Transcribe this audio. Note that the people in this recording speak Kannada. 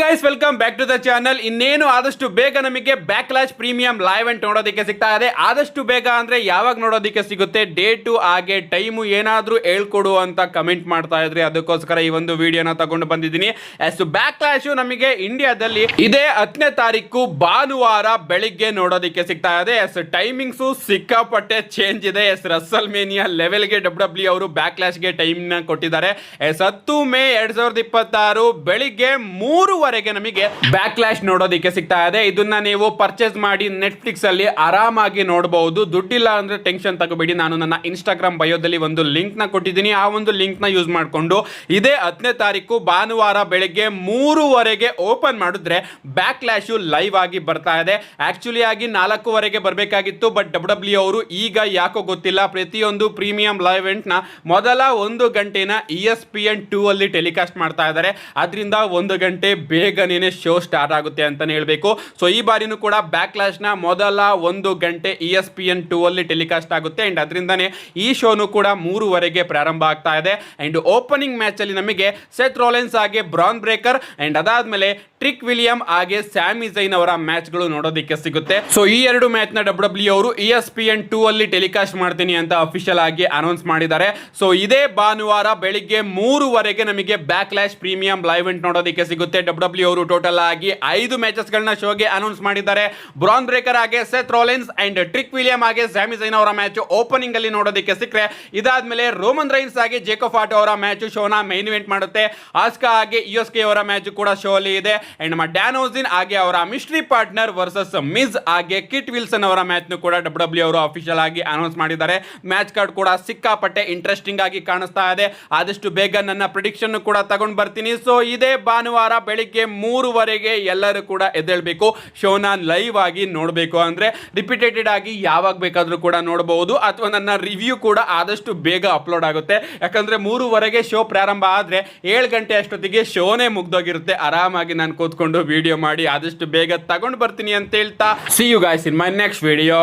Guys welcome back to the channel. ಇನ್ನೇನು ಆದಷ್ಟು ಬೇಗ ನಮಗೆ ಬ್ಯಾಕ್ಲಾಶ್ ಪ್ರೀಮಿಯಂ ಲೈವ್ ಅಂಡ್ ನೋಡೋದಕ್ಕೆ ಸಿಗ್ತಾ ಇದೆ. ಆದಷ್ಟು ಬೇಗ ಅಂದ್ರೆ ಯಾವಾಗ ನೋಡೋದಕ್ಕೆ ಸಿಗುತ್ತೆ, ಡೇಟು ಹಾಗೆ ಟೈಮು ಏನಾದ್ರೂ ಹೇಳ್ಕೊಡು ಅಂತ ಕಮೆಂಟ್ ಮಾಡ್ತಾ ಇದ್ರಿ. ಅದಕ್ಕೋಸ್ಕರ ಈ ಒಂದು ವಿಡಿಯೋನ ತಗೊಂಡು ಬಂದಿದ್ದೀನಿ. ಎಸ್ ಬ್ಯಾಕ್ಲಾಶ್ ನಮಗೆ ಇಂಡಿಯಾದಲ್ಲಿ ಇದೇ 10ನೇ ತಾರೀಕು ಭಾನುವಾರ ಬೆಳಿಗ್ಗೆ ನೋಡೋದಕ್ಕೆ ಸಿಗ್ತಾ ಇದೆ. ಎಸ್ ಟೈಮಿಂಗ್ಸು ಸಿಕ್ಕಾಪಟ್ಟೆ ಚೇಂಜ್ ಇದೆ. ಎಸ್ ರಸಲ್ ಮೇನಿಯಾ ಲೆವೆಲ್ಗೆ ಡಬ್ಲ್ಯೂ ಅವರು ಬ್ಯಾಕ್ಲಾಶ್ಗೆ ಟೈಮ್ ನ ಕೊಟ್ಟಿದ್ದಾರೆ. ಎಸ್ 10 ಮೇ 2026 ಬೆಳಿಗ್ಗೆ 3 ನಮಗೆ ಬ್ಯಾಕ್ಲಾಶ್ ನೋಡೋದಕ್ಕೆ ಸಿಗ್ತಾ ಇದೆ. ಇದನ್ನ ನೀವು ಪರ್ಚೇಸ್ ಮಾಡಿ ನೆಟ್ಫ್ಲಿಕ್ಸ್ ಅಲ್ಲಿ ಆರಾಮಾಗಿ ನೋಡಬಹುದು. ದುಡ್ಡಿಲ್ಲ ಅಂದ್ರೆ ಟೆನ್ಷನ್ ತಗೋಬೇಡಿ. ನಾನು ನನ್ನ ಇನ್ಸ್ಟಾಗ್ರಾಮ್ ಬಯೋದಲ್ಲಿ ಒಂದು ಲಿಂಕ್ ನ ಕೊಟ್ಟಿದ್ದೀನಿ. ಆ ಒಂದು ಲಿಂಕ್ ನ ಯೂಸ್ ಮಾಡಿಕೊಂಡು ಇದೇ 10ನೇ ತಾರೀಕು ಭಾನುವಾರ ಬೆಳಿಗ್ಗೆ 3 ಓಪನ್ ಮಾಡಿದ್ರೆ ಬ್ಯಾಕ್ಲಾಶ್ ಲೈವ್ ಆಗಿ ಬರ್ತಾ ಇದೆ. ಆಕ್ಚುಲಿ ಆಗಿ 4 ಬರಬೇಕಾಗಿತ್ತು, ಬಟ್ ಡಬ್ಲ್ಯೂ ಅವರು ಈಗ ಯಾಕೋ ಗೊತ್ತಿಲ್ಲ ಪ್ರತಿಯೊಂದು ಪ್ರೀಮಿಯಂ ಲೈವ್ ಇವೆಂಟ್ ನ ಮೊದಲ 1 ಗಂಟೆನ ESPN 2 ಅಲ್ಲಿ ಟೆಲಿಕಾಸ್ಟ್ ಮಾಡ್ತಾ ಇದ್ದಾರೆ. ಅದರಿಂದ 1 ಗಂಟೆ ಬೇಗನೆ ಶೋ ಸ್ಟಾರ್ಟ್ ಆಗುತ್ತೆ ಅಂತಾನೆ ಹೇಳ್ಬೇಕು. ಸೊ ಈ ಬಾರಿನೂ ಕೂಡ ಬ್ಯಾಕ್ಲಾಶ್ ನ ಮೊದಲ 1 ಗಂಟೆ ESPN 2 ಅಲ್ಲಿ ಟೆಲಿಕಾಸ್ಟ್ ಆಗುತ್ತೆ. ಅಂಡ್ ಅದರಿಂದಾನೆ ಈ ಶೋನು ಕೂಡ 3 ಪ್ರಾರಂಭ ಆಗ್ತಾ ಇದೆ. ಅಂಡ್ ಓಪನಿಂಗ್ ಮ್ಯಾಚ್ ಅಲ್ಲಿ ನಮಗೆ ಸೆತ್ ರೋಲೆನ್ಸ್ ಹಾಗೆ ಬ್ರಾನ್ ಬ್ರೇಕರ್ ಅಂಡ್ ಅದಾದ್ಮೇಲೆ ಟ್ರಿಕ್ ವಿಲಿಯಂ ಹಾಗೆ ಸ್ಯಾಮಿ ಝೈನ್ ಅವರ ಮ್ಯಾಚ್ ಗಳು ನೋಡೋದಕ್ಕೆ ಸಿಗುತ್ತೆ. ಸೊ ಈ 2 ಮ್ಯಾಚ್ ನ ಡಬ್ಲ್ಯೂ ಅವರು ESPN 2 ಅಲ್ಲಿ ಟೆಲಿಕಾಸ್ಟ್ ಮಾಡ್ತೀನಿ ಅಂತ ಅಫಿಷಿಯಲ್ ಆಗಿ ಅನೌನ್ಸ್ ಮಾಡಿದ್ದಾರೆ. ಸೊ ಇದೇ ಭಾನುವಾರ ಬೆಳಿಗ್ಗೆ 3 ನಮಗೆ ಬ್ಯಾಕ್ಲಾಶ್ ಪ್ರೀಮಿಯಂ ಲೈವ್ ಇವೆಂಟ್ ನೋಡೋದಕ್ಕೆ ಸಿಗುತ್ತೆ. ಡಬ್ಲ್ಯೂ ಅವರು ಟೋಟಲ್ ಆಗಿ 5 ಮ್ಯಾಚಸ್ ಗಳನ್ನ ಶೋಗೆ ಅನೌನ್ಸ್ ಮಾಡಿದ್ದಾರೆ. ಬ್ರಾನ್ ಬ್ರೇಕರ್ ಹಾಗೆ Seth Rollins and trick William ಹಾಗೆ ಸ್ಯಾಮಿ ಝೈನ್ ಅವರ ಮ್ಯಾಚ್ ಓಪನಿಂಗ್ ಅಲ್ಲಿ ನೋಡೋದಕ್ಕೆ ಸಿಕ್ಕರೆ, ಇದಾದ್ಮೇಲೆ ರೋಮನ್ ರೈನ್ಸ್ ಹಾಗೆ ಜೇಕೋಬ್ ಫಾಟೋ ಅವರ ಮ್ಯಾಚ್ ಶೋನ ಮೈನ್ ಇವೆಂಟ್ ಮಾಡುತ್ತೆ. ಆಸ್ಕಾ ಹಾಗೆ ಯುಎಸ್ಕೆ ಅವರ ಮ್ಯಾಚ್ ಕೂಡ ಶೋ ಅಲ್ಲಿ ಇದೆ. ಅಂಡ್ ನಮ್ಮ ಡ್ಯಾನ್ ಓಜಿನ್ ಹಾಗೆ ಅವರ ಮಿಸ್ಟ್ರಿ ಪಾರ್ಟ್ನರ್ ವರ್ಸಸ್ ಮಿಸ್ ಹಾಗೆ ಕಿಟ್ ವಿಲ್ಸನ್ ಅವರ ಮ್ಯಾಚ್ ನು ಕೂಡ ಡಬ್ಲ್ಯೂ ಅವರು ಅಫಿಷಿಯಲ್ ಆಗಿ ಅನೌನ್ಸ್ ಮಾಡಿದ್ದಾರೆ. ಮ್ಯಾಚ್ ಕಾರ್ಡ್ ಕೂಡ ಸಿಕ್ಕಾಪಟ್ಟೆ ಇಂಟ್ರೆಸ್ಟಿಂಗ್ ಆಗಿ ಕಾಣಿಸ್ತಾ ಇದೆ. ಆದಷ್ಟು ಬೇಗ ನನ್ನ ಪ್ರಿಡಿಕ್ಷನ್ ಕೂಡ ತಗೊಂಡು ಬರ್ತೀನಿ. ಸೊ ಇದೇ ಭಾನುವಾರ ಬೆಳಿಗ್ಗೆ 3 ಎಲ್ಲರೂ ಕೂಡ ಎದ್ದೇಳಬೇಕು. ಶೋನ ಲೈವ್ ಆಗಿ ನೋಡಬೇಕು ಅಂದ್ರೆ ರಿಪೀಟೆಡ್ ಆಗಿ ಯಾವಾಗ ಬೇಕಾದ್ರೂ ಕೂಡ ನೋಡಬಹುದು, ಅಥವಾ ನನ್ನ ರಿವ್ಯೂ ಕೂಡ ಆದಷ್ಟು ಬೇಗ ಅಪ್ಲೋಡ್ ಆಗುತ್ತೆ. ಯಾಕಂದ್ರೆ 3 ಶೋ ಪ್ರಾರಂಭ ಆದ್ರೆ 7 ಗಂಟೆ ಅಷ್ಟೊತ್ತಿಗೆ ಶೋನೇ ಮುಗ್ದೋಗಿರುತ್ತೆ. ಆರಾಮಾಗಿ ನಾನು ಕೂತ್ಕೊಂಡು ವಿಡಿಯೋ ಮಾಡಿ ಆದಷ್ಟು ಬೇಗ ತಗೊಂಡು ಬರ್ತೀನಿ ಅಂತ ಹೇಳ್ತಾ, see you guys in my next video.